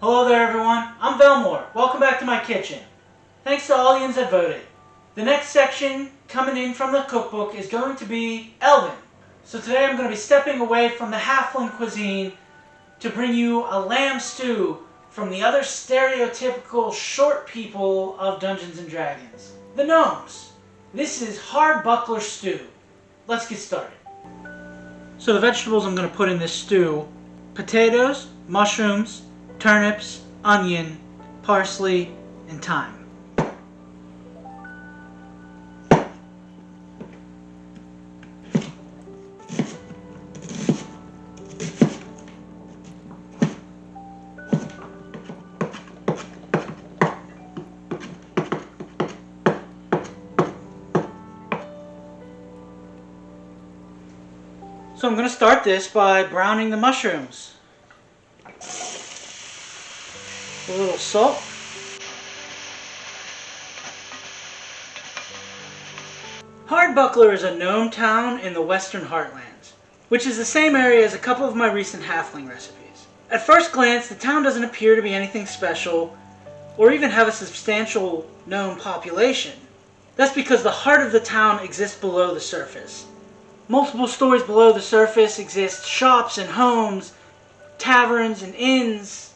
Hello there everyone, I'm Velmore. Welcome back to my kitchen. Thanks to all yins that voted. The next section coming in from the cookbook is going to be Elven. So today I'm going to be stepping away from the halfling cuisine to bring you a lamb stew from the other stereotypical short people of Dungeons & Dragons. The gnomes. This is Hardbuckler Stew. Let's get started. So the vegetables I'm going to put in this stew: potatoes, mushrooms, turnips, onion, parsley, and thyme. So I'm going to start this by browning the mushrooms. A little salt. Hardbuckler is a gnome town in the Western Heartlands, which is the same area as a couple of my recent halfling recipes. At first glance, the town doesn't appear to be anything special, or even have a substantial gnome population. That's because the heart of the town exists below the surface. Multiple stories below the surface exist shops and homes, taverns and inns,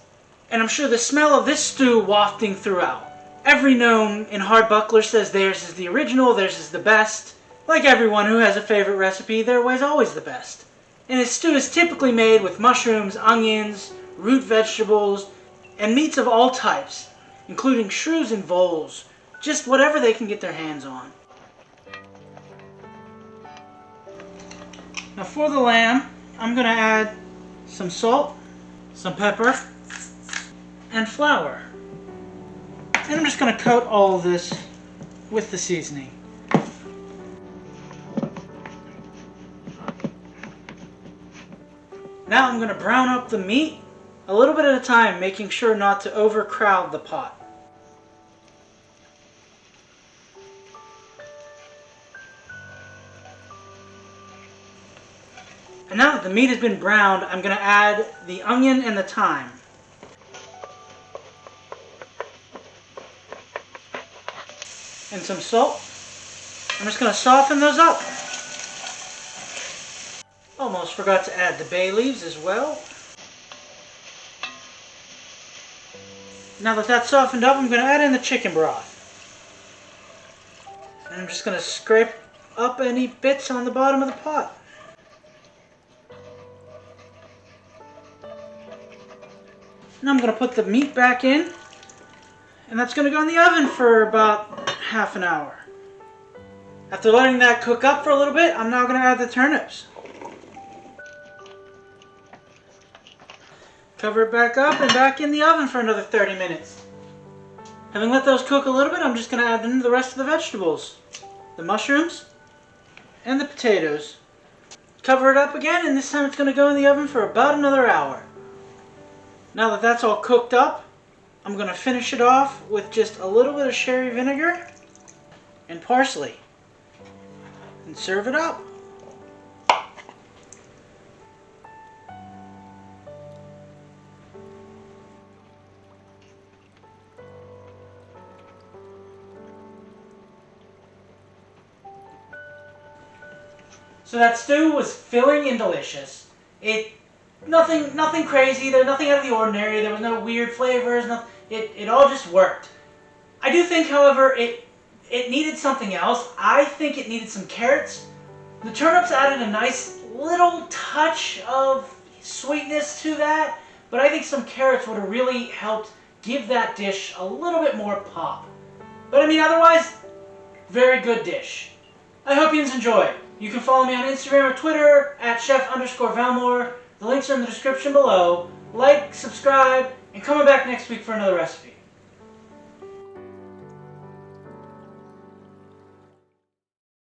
and I'm sure the smell of this stew wafting throughout. Every gnome in Hardbuckler says theirs is the original, theirs is the best. Like everyone who has a favorite recipe, their way's always the best. And his stew is typically made with mushrooms, onions, root vegetables, and meats of all types, including shrews and voles, just whatever they can get their hands on. Now for the lamb, I'm going to add some salt, some pepper, and flour. And I'm just going to coat all of this with the seasoning. Now I'm going to brown up the meat a little bit at a time, making sure not to overcrowd the pot. And now that the meat has been browned, I'm going to add the onion and the thyme. And some salt. I'm just going to soften those up. Almost forgot to add the bay leaves as well. Now that that's softened up, I'm going to add in the chicken broth. And I'm just going to scrape up any bits on the bottom of the pot. Now I'm going to put the meat back in, and that's going to go in the oven for about half an hour. After letting that cook up for a little bit, I'm now going to add the turnips. Cover it back up and back in the oven for another 30 minutes. Having let those cook a little bit, I'm just going to add in the rest of the vegetables. The mushrooms and the potatoes. Cover it up again, and this time it's going to go in the oven for about another hour. Now that that's all cooked up, I'm going to finish it off with just a little bit of sherry vinegar and parsley. And serve it up. So that stew was filling and delicious. Nothing crazy, there's nothing out of the ordinary, there was no weird flavors, it all just worked. I do think, however, it needed something else. I think it needed some carrots. The turnips added a nice little touch of sweetness to that, but I think some carrots would have really helped give that dish a little bit more pop. But I mean, otherwise, very good dish. I hope you enjoy. You can follow me on Instagram or Twitter at chef_Velmore. The links are in the description below. Like, subscribe, and come back next week for another recipe.